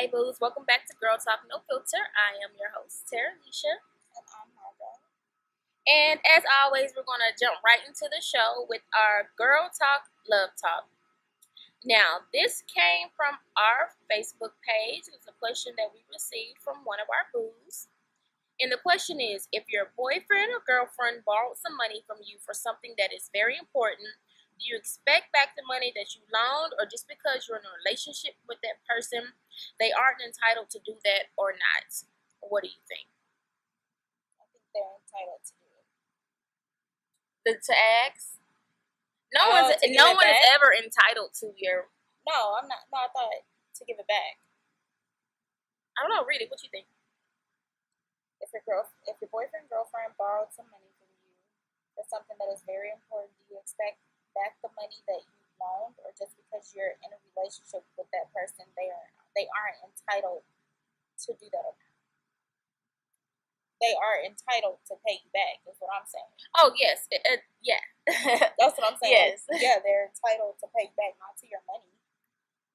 Hey boos, welcome back to Girl Talk No Filter. I am your host, Terilisha. And I'm Margo. And as always, we're going to jump right into the show with our Girl Talk Love Talk. Now, this came from our Facebook page. It was a question that we received from one of our boos. And the question is, if your boyfriend or girlfriend borrowed some money from you for something that is very important, do you expect back the money that you loaned, or just because you're in a relationship with that person, they aren't entitled to do that or not? What do you think? I think they're entitled to do it. To ask? No one is ever entitled to your. No, I'm not. No, I thought to give it back. I don't know. Read it. What you think? If your boyfriend, girlfriend borrowed some money from you for something that is very important, do you expect back the money that you loaned, or just because you're in a relationship with that person, they aren't entitled to do that? They are entitled to pay you back. Is what I'm saying. Oh yes, yeah. That's what I'm saying. Yes. Yeah, they're entitled to pay you back, not to your money.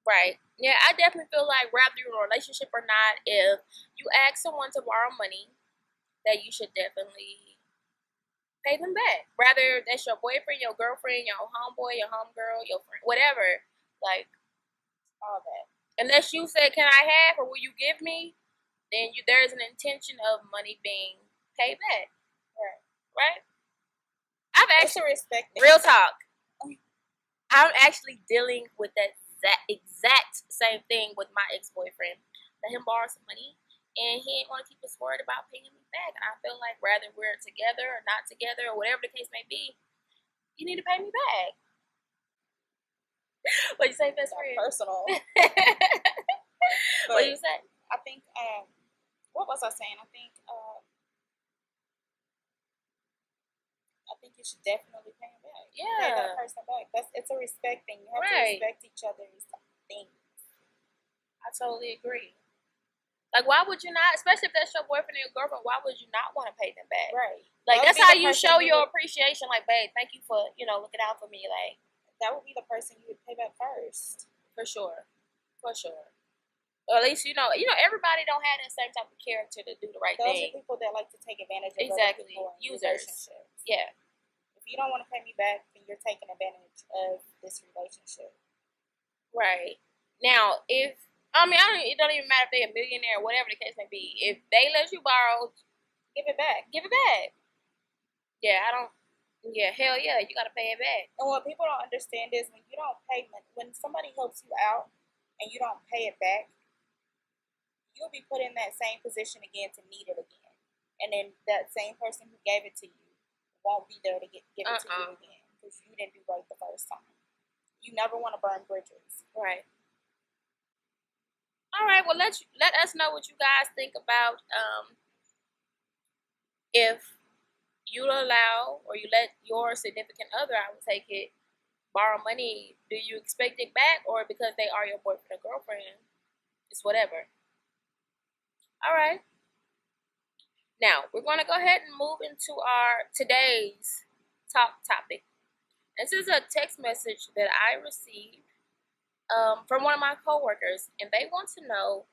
Right. Yeah, I definitely feel like whether you're in a relationship or not, if you ask someone to borrow money, that you should definitely pay them back. Whether that's your boyfriend, your girlfriend, your homeboy, your homegirl, your friend, whatever. Like, all that. Unless you say, "Can I have, or will you give me?" then there is an intention of money being paid back. Right? I've actually respect. Real talk. I'm actually dealing with that exact same thing with my ex-boyfriend. Let him borrow some money, and he ain't want to keep his word about paying me back. And I feel like whether we're together or not together, or whatever the case may be, you need to pay me back. What you say, best friend? Personal. What do you say? I think. What was I saying? I think you should definitely pay him back. Yeah. Pay that person back. It's a respect thing. You have to respect each other's things. I totally agree. Like, why would you not, especially if that's your boyfriend or your girlfriend, why would you not want to pay them back? Right. Like, that's how you show your appreciation. Like, babe, thank you for, looking out for me. Like, that would be the person you would pay back first. For sure. Or at least, everybody don't have that same type of character to do the right thing. Those are people that like to take advantage of exactly. other people in Users. Relationships. Yeah. If you don't want to pay me back, then you're taking advantage of this relationship. Right. Now, it don't even matter if they're a millionaire or whatever the case may be. If they let you borrow, give it back. Yeah, hell yeah, you gotta pay it back. And what people don't understand is when you don't pay, when somebody helps you out and you don't pay it back, you'll be put in that same position again to need it again. And then that same person who gave it to you won't be there to give it to you again because you didn't do right the first time. You never want to burn bridges. Right. All right, well, let us know what you guys think about if you allow or you let your significant other, I would take it, borrow money. Do you expect it back, or because they are your boyfriend or girlfriend, it's whatever? All right. Now, we're going to go ahead and move into our today's top topic. This is a text message that I received from one of my coworkers, and they want to know,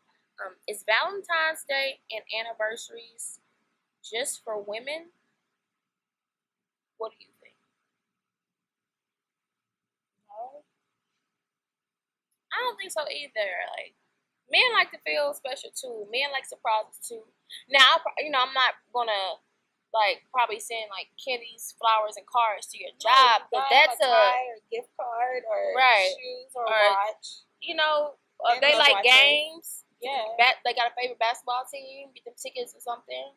is Valentine's Day and anniversaries just for women? What do you think? No. I don't think so either. Like, men like to feel special too. Men like surprises too. Now, I'm not gonna probably send candies, flowers, and cards to your job, but that's a tie or gift card or shoes or watch. They like games. Yeah. They got a favorite basketball team. Get them tickets or something.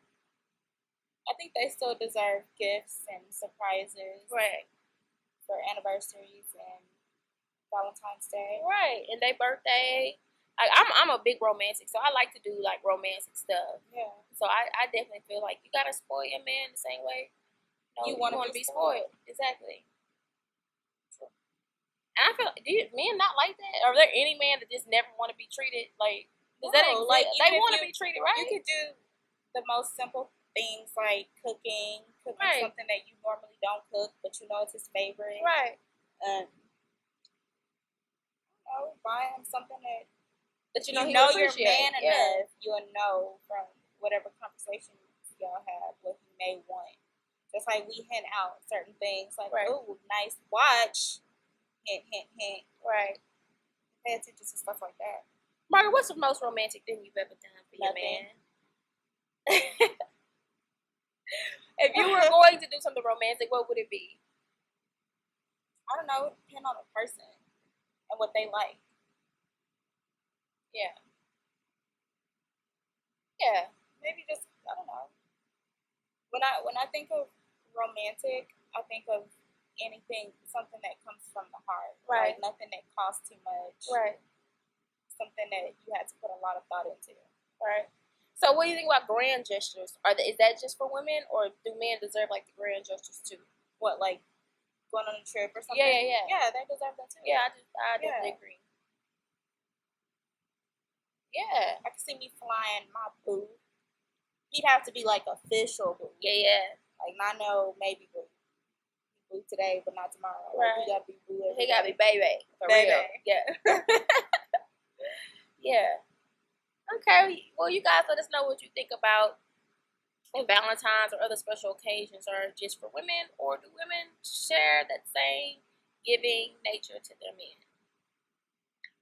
I think they still deserve gifts and surprises. Right. For anniversaries and Valentine's Day. Right. And their birthday. I'm a big romantic, so I like to do romantic stuff. Yeah. So I definitely feel like you gotta spoil your man the same way you want to be spoiled. Exactly. True. And I feel, men not like that? Are there any man that just never want to be treated like? Does that exist? They want to be treated right. You could do the most simple things like cooking something that you normally don't cook, but you know it's his favorite. Right. Buy him something that But you he know would your appreciate. man enough, you'll know from whatever conversations y'all have what he may want. Just like we hint out certain things, like, oh, nice watch, hint, hint, hint. Right. Pay attention to stuff like that. Margaret, what's the most romantic thing you've ever done for your man? If you were going to do something romantic, what would it be? I don't know. It depends on the person and what they like. Yeah. Yeah. Maybe just, I don't know. When I think of romantic, I think of anything, something that comes from the heart. Right. Like nothing that costs too much. Right. Something that you had to put a lot of thought into. Right. So what do you think about grand gestures? Is that just for women, or do men deserve like the grand gestures too? What, like going on a trip or something? Yeah. Yeah, they deserve that too. Yeah, I definitely agree. Yeah. I can see me flying my boo. He'd have to be like official boo. Yeah. Like not no maybe boo. Boo today, but not tomorrow. Right. Like, he gotta be boo. He gotta be baby. For baby. Real. Yeah. Yeah. Okay. Well, you guys let us know what you think about Valentine's or other special occasions are just for women, or do women share that same giving nature to their men?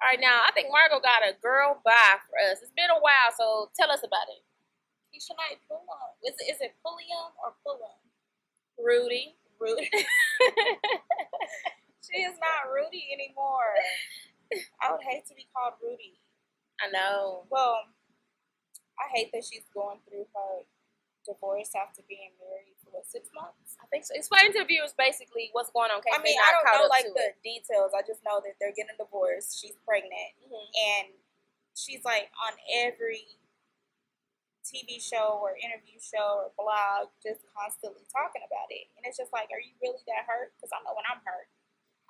All right, now I think Margo got a girl bye for us. It's been a while, so tell us about it. Keshia Knight Pulliam. Is it Pulliam or Pulliam? Rudy. She is not Rudy anymore. I would hate to be called Rudy. I know. Well, I hate that she's going through her divorce after being married for 6 months. I think so. Explain to the viewers basically what's going on. I mean, I don't know like the details. I just know that they're getting divorced. She's pregnant, and she's like on every TV show or interview show or blog, just constantly talking about it. And it's just like, are you really that hurt? Because I know when I'm hurt,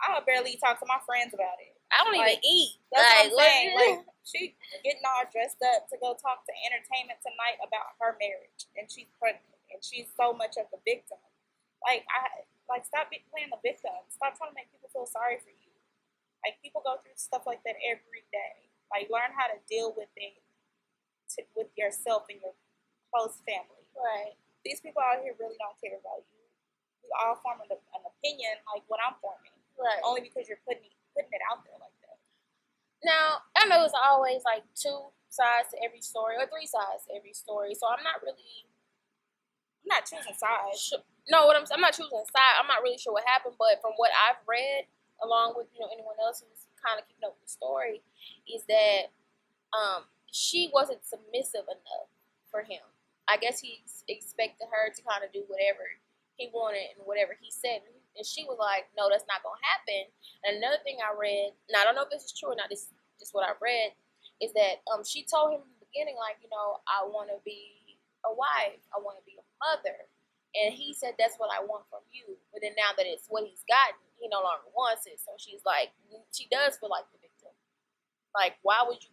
I barely talk to my friends about it. I don't even eat. That's what I'm saying. Like, she getting all dressed up to go talk to Entertainment Tonight about her marriage, and she's pregnant, and she's so much of the victim. Stop playing the victim. Stop trying to make people feel sorry for you. Like, people go through stuff like that every day. Like, learn how to deal with it with yourself and your close family. Right. These people out here really don't care about you. We all form an opinion like what I'm forming. Right. Only because you're putting it out there like that. Now, I know it's always like 2 sides to every story, or 3 sides to every story. So I'm not choosing sides. No, I'm not choosing a side. I'm not really sure what happened, but from what I've read, along with anyone else who's kind of keeping up with the story, is that she wasn't submissive enough for him. I guess he expected her to kind of do whatever he wanted and whatever he said, and she was like, "No, that's not gonna happen." And another thing I read, now I don't know if this is true or not. This is just what I read, is that she told him in the beginning, like, I want to be a wife, I want to be a mother. And he said, that's what I want from you. But then now that it's what he's gotten, he no longer wants it. So she's like, she does feel like the victim. Like, why would you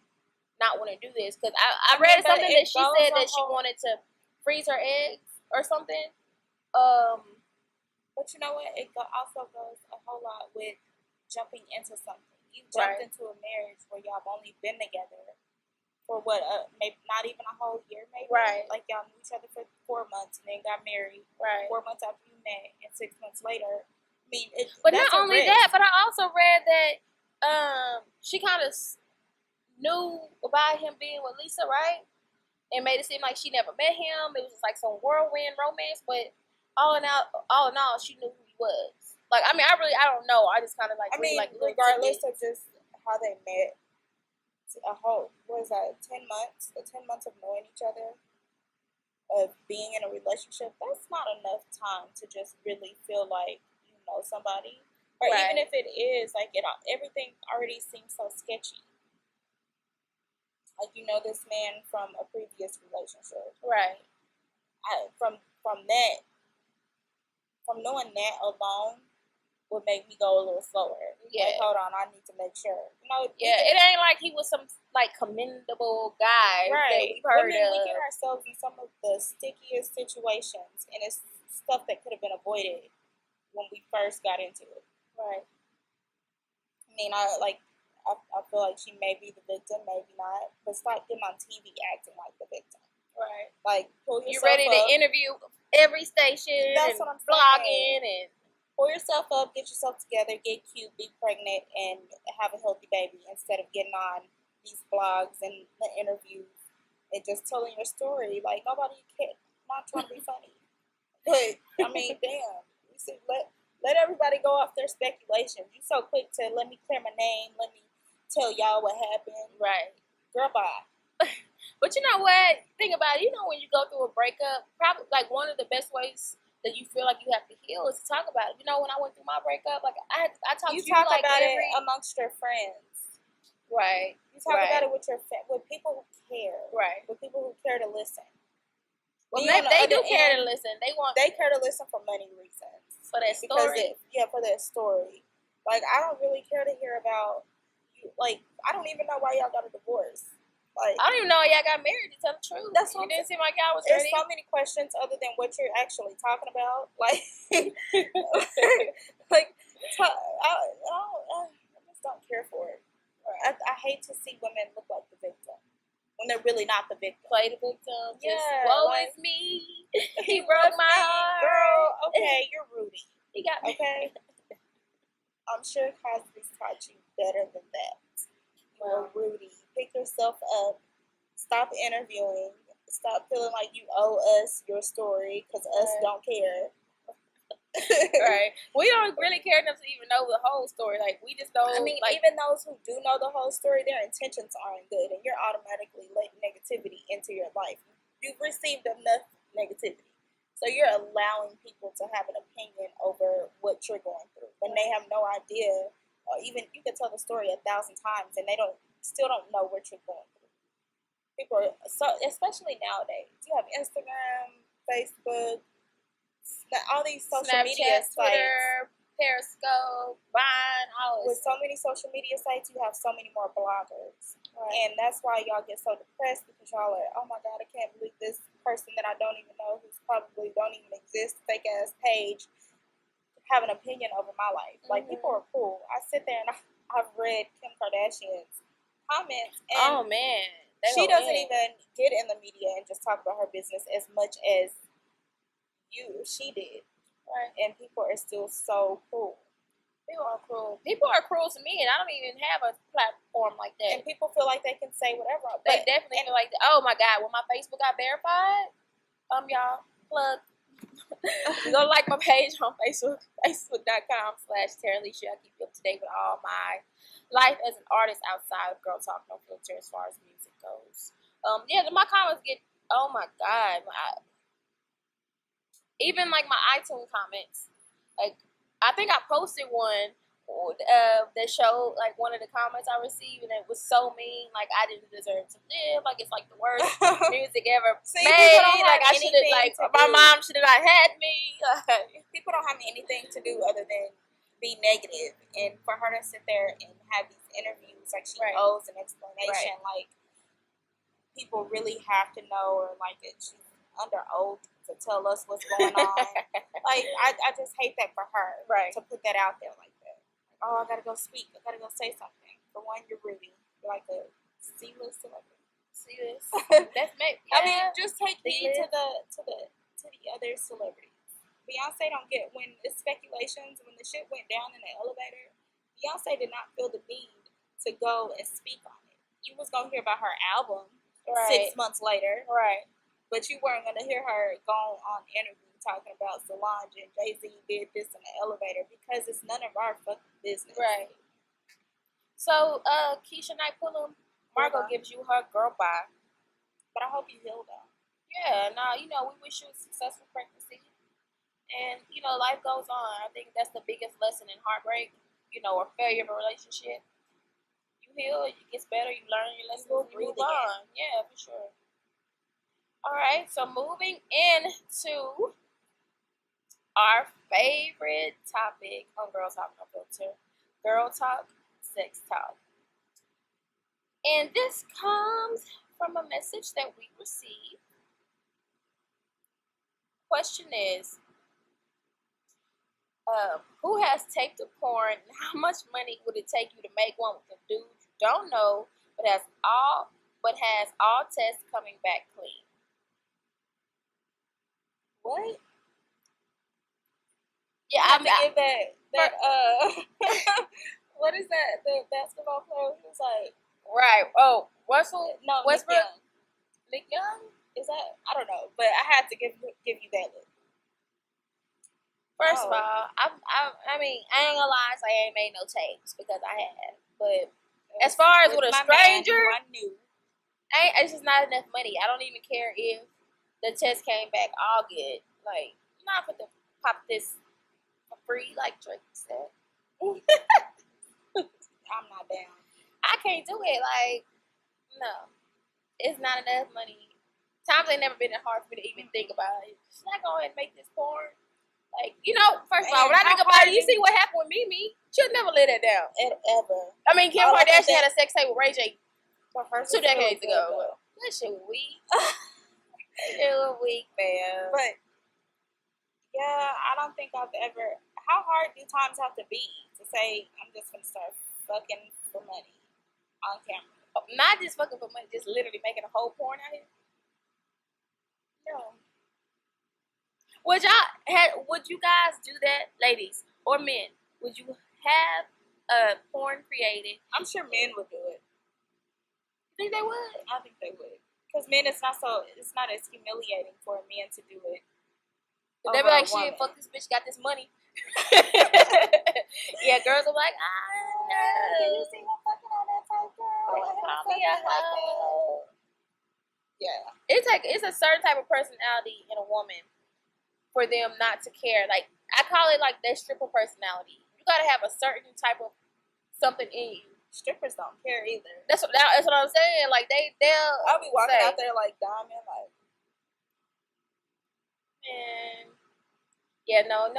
not want to do this? Because I read something that she said that she wanted to freeze her eggs or something. But you know what? It also goes a whole lot with jumping into something. You jumped into a marriage where y'all have only been together for maybe not even a whole year, maybe. Right. Like, y'all knew each other for 4 months and then got married. Right. 4 months after you met, and 6 months later. I mean, but not only that, but I also read that she kind of knew about him being with Lisa, right? And made it seem like she never met him. It was just like some whirlwind romance, but all in all, she knew who he was. Like, I mean, I don't know. I just kind of like. I mean, regardless of just how they met, a whole 10 months, 10 months of knowing each other, of being in a relationship, that's not enough time to just really feel like you know somebody. Or even if it is, like, everything already seems so sketchy. Like, you know this man from a previous relationship. Right. From knowing that alone would make me go a little slower. Yeah. Like, hold on, I need to make sure. It ain't like he was some like commendable guy. Right. That we've heard of. We get ourselves in some of the stickiest situations, and it's stuff that could have been avoided when we first got into it. Right. I mean, I I feel like she may be the victim, maybe not. But stop getting on TV acting like the victim. Right. Like, pull yourself You ready up. to interview every station? That's and what I'm blogging saying. and Pull yourself up, get yourself together, get cute, be pregnant, and have a healthy baby instead of getting on these blogs and the interviews and just telling your story. Like, nobody cares. Not trying to be funny. But, I mean, damn. You see, let everybody go off their speculation. You so quick to let me clear my name, let me tell y'all what happened. right. Girl, bye. But you know what? Think about it. You know when you go through a breakup, probably like one of the best ways that you feel like you have to heal is to talk about it. You know, when I went through my breakup, like I talked to you talk like about it amongst your friends. Right. You talk about it with with people who care. Right. With people who care to listen. Well, they do care to listen. They care to listen for money reasons. For that story. For that story. Like, I don't really care to hear about you. Like, I don't even know why y'all got a divorce. Like, I don't even know y'all got married, to tell the truth. That's what you didn't seem like y'all was ready. There's so many questions other than what you're actually talking about. Like, like, I just don't care for it. I hate to see women look like the victim when they're really not the victim. Play the victim. Yeah, woe is me. He broke my heart. Girl, okay, you're Rudy. He got me. Okay. I'm sure Cosby's taught you better than that. You're Rudy. Pick yourself up. Stop interviewing. Stop feeling like you owe us your story because us don't care. Right. We don't really care enough to even know the whole story. Like, we just don't. I mean, like, even those who do know the whole story, their intentions aren't good, and you're automatically letting negativity into your life. You've received enough negativity. So you're allowing people to have an opinion over what you're going through when they have no idea. Or even you can tell the story 1,000 times and they still don't know what you're going through. People are especially nowadays. You have Instagram, Facebook, all these social Snapchat, media sites, Twitter, Periscope, Vine, all with so many social media sites, you have so many more bloggers. Right. And that's why y'all get so depressed because y'all are, oh my God, I can't believe this person that I don't even know, who's probably don't even exist, fake ass page, have an opinion over my life. Like, people are cool. I sit there and I've read Kim Kardashian's comments, and oh man, she doesn't even get in the media and just talk about her business as much as she did. Right. And people are still so cool. People are cruel. People are cruel to me, and I don't even have a platform like that. And people feel like they can say whatever. They definitely feel like that. Oh my God, when my Facebook got verified, y'all, plug. Go like my page on Facebook, facebook.com/Terilisha. I keep you up to date with all my life as an artist outside of Girl Talk No Filter as far as music goes. Yeah, my comments get, oh my God. Even like my iTunes comments, like, I think I posted one that showed like one of the comments I received, and it was so mean. Like, I didn't deserve to live. Like, it's like the worst music ever made. Like, I should have, like, my mom should have not had me. People don't have anything to do other than be negative, and for her to sit there and have these interviews, like, she owes an explanation. Like, people really have to know, or like she's under oath to tell us what's going on. Like, I just hate that for her. Right. To put that out there like that. Oh, I gotta go speak. I gotta go say something. For one, you're Ruby. You're like a C-list celebrity. C-list. That's me. Yeah. I mean, just take heed to the other celebrities. Beyonce don't get, when it's speculations, when the shit went down in the elevator, Beyonce did not feel the need to go and speak on it. You was gonna hear about her album 6 months later. Right. But you weren't going to hear her go on interview talking about Solange and Jay-Z did this in the elevator because it's none of our fucking business. Right. So, Keshia Knight Pulliam, Margo gives you her girl bye. But I hope you heal though. Yeah, we wish you a successful pregnancy. And, life goes on. I think that's the biggest lesson in heartbreak, or failure of a relationship. You heal, it gets better, you learn your lessons, you move on. Yeah, for sure. All right, so moving into our favorite topic on Girl Talk No Filter, Girl Talk, Sex Talk. And this comes from a message that we received. Question is, Who has taped a porn? And how much money would it take you to make one with a dude you don't know, but has all tests coming back clean? What? Yeah, I have to give that what is that? The basketball player who was like, right. Oh, Russell? no, Westbrook? Nick Young? Is that? I don't know, but I had to give you that look. First of all, I mean, I ain't gonna lie, so I ain't made no tapes because I had. But as far as with a stranger, I knew. It's just not enough money. I don't even care if the test came back all good. Like, I'm not gonna pop this for free, like Drake said. I'm not down. I can't do it. Like, no, it's not enough money. Times ain't never been that hard for me to even think about it. Should I go ahead and make this porn? Like, you know, first of all, when I think about it, you see what happened with Mimi. She'll never let that down. Ever. I mean, Kim Kardashian had a sex tape with Ray J 2 decades really ago. That shit was weak. That shit was weak, man. But, yeah, I don't think I've ever... How hard do times have to be to say, I'm just going to start fucking for money on camera? Not just fucking for money, just literally making a whole porn out here. No. Would you guys do that, ladies or men? Would you have a porn created? I'm sure men would do it. You think they would? I think they would. Because men, it's not as humiliating for a man to do it. But they be like, shit, fuck this bitch, got this money. Yeah, girls are like, Can you see him fucking on that type girl? Call me a hoe. Yeah. It's a certain type of personality in a woman for them not to care. Like, I call it like that stripper personality. You gotta have a certain type of something in you. Strippers don't care either. That's what I'm saying. Like they'll. I'll be walking out there like Diamond, like, man. Yeah, no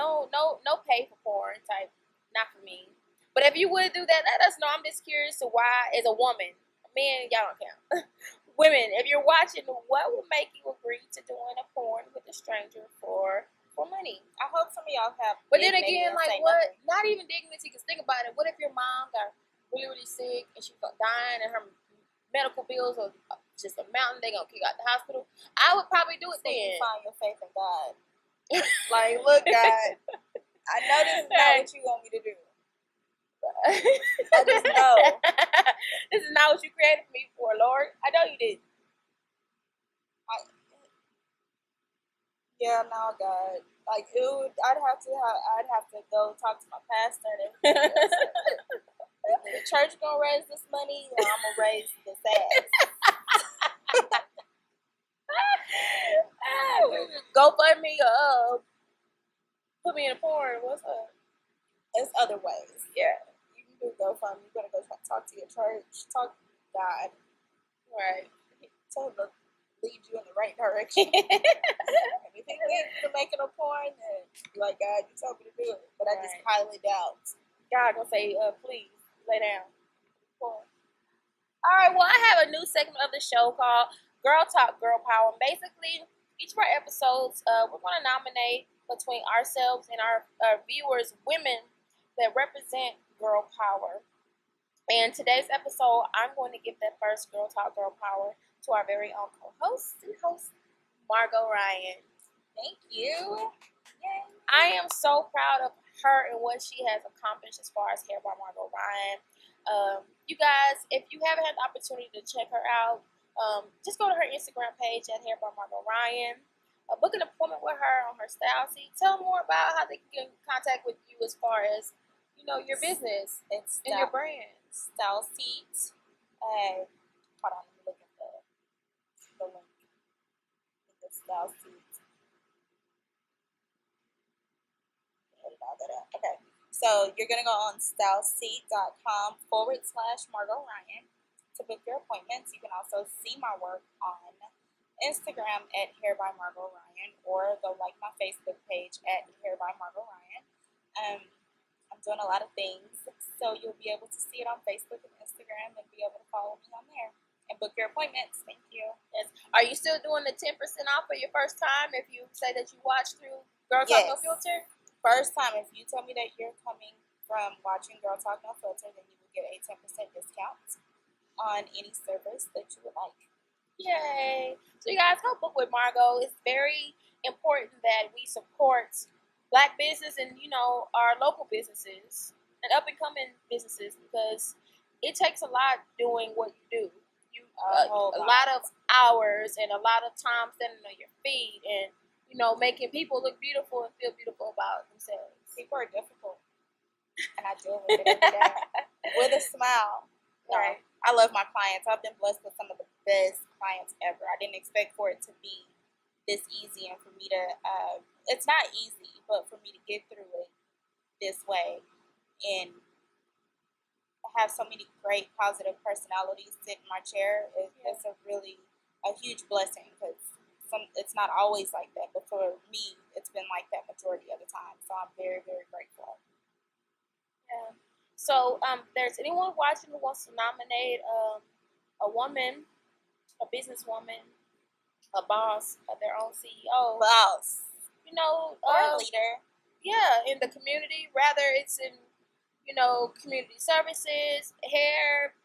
pay for porn type. Not for me. But if you would do that, let us know. I'm just curious to why, as a woman, men, y'all don't count. Women, if you're watching, what would make you agree to doing a porn with a stranger for money? I hope some of y'all have. But then again, like what? Nothing. Not even dignity. Because think about it. What if your mom got really, really sick and she's dying and her medical bills are just a mountain? They gonna kick out the hospital. I would probably do it then. You find your faith in God. Like, look, God, I know this is not what you want me to do. I just know. This is not what you created me for, Lord. I know you did. Yeah, no, God. Like, I'd have to go talk to my pastor and everything. The church gonna raise this money, or I'm gonna raise this ass. GoFundMe or put me in a porn. What's up? There's other ways. Yeah. You can do GoFundMe. You gotta go talk to your church. Talk to God. Right. Tell him to lead you in the right direction. And if he leads you to making a porn, then be like, God, you told me to do it. But I just highly doubt. God gonna say, please, lay down. Porn. Alright, well, I have a new segment of the show called Girl Talk, Girl Power. And basically, each of our episodes, we're going to nominate between ourselves and our viewers women that represent girl power. And today's episode, I'm going to give that first Girl Talk, Girl Power to our very own co-host and host, Margo Ryan. Thank you. Yay. I am so proud of her and what she has accomplished as far as Hair by Margo Ryan. You guys, if you haven't had the opportunity to check her out, just go to her Instagram page at Hair by Margo Ryan. Book an appointment with her on her style seat. Tell them more about how they can get in contact with you as far as, you know, your business and your brand. Style seat. Hold on, let me look at the link. The style seat. Edit all that out. Okay. So you're gonna go on styleseat.com/Margo Ryan to book your appointments. You can also see my work on Instagram at Hair by Margo Ryan, or go like my Facebook page at Hair by Margo Ryan. I'm doing a lot of things, so you'll be able to see it on Facebook and Instagram and be able to follow me on there and book your appointments. Thank you. Yes. Are you still doing the 10% off for your first time if you say that you watch through Girl Talk No Filter? first time, if you tell me that you're coming from watching Girl Talk No Filter, then you will get a 10% discount on any service that you would like. Yay! So you guys go book with Margo. It's very important that we support Black business and our local businesses and up and coming businesses, because it takes a lot doing what you do. A lot of hours and a lot of time standing on your feet and making people look beautiful and feel beautiful about themselves. People are difficult, and I deal with it every day with a smile. Right. I love my clients. I've been blessed with some of the best clients ever. I didn't expect for it to be this easy and for me to, it's not easy, but for me to get through it this way and have so many great positive personalities sit in my chair, it's a huge blessing, because it's not always like that, but for me, it's been like that majority of the time. So I'm very, very grateful. Yeah. So, there's anyone watching who wants to nominate a woman, a businesswoman, a boss, their own CEO, Boss, or a leader, in the community, rather it's in community services, hair,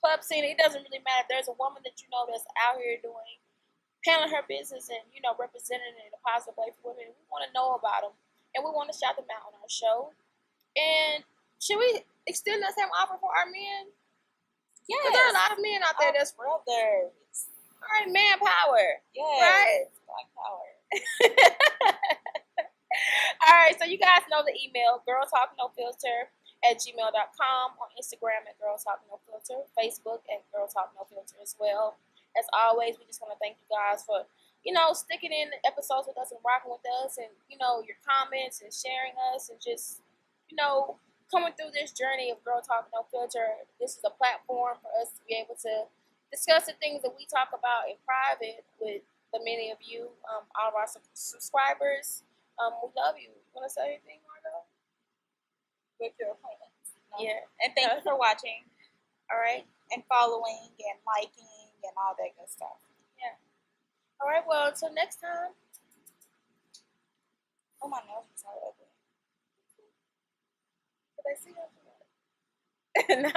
club scene. It doesn't really matter. If there's a woman that that's out here handling her business and representing it in a positive way for women, we want to know about them and we want to shout them out on our show. And should we extend the same offer for our men? Yes. Because there are a lot of men out there that's brothers. All right, man power. Yes. Right? Black power. All right, so you guys know the email, girltalknofilter@gmail.com, on Instagram at girltalknofilter, Facebook at girltalknofilter as well. As always, we just want to thank you guys for sticking in the episodes with us and rocking with us, and your comments and sharing us and just coming through this journey of Girl Talk No Filter. This is a platform for us to be able to discuss the things that we talk about in private with the many of you, all of our subscribers. We love you. You want to say anything, Margo? With your appointments. No. Yeah. And thank you for watching. All right. And following and liking and all that good stuff. Yeah. All right. Well, until next time. Oh, my nose is so ugly. Did I see that? No.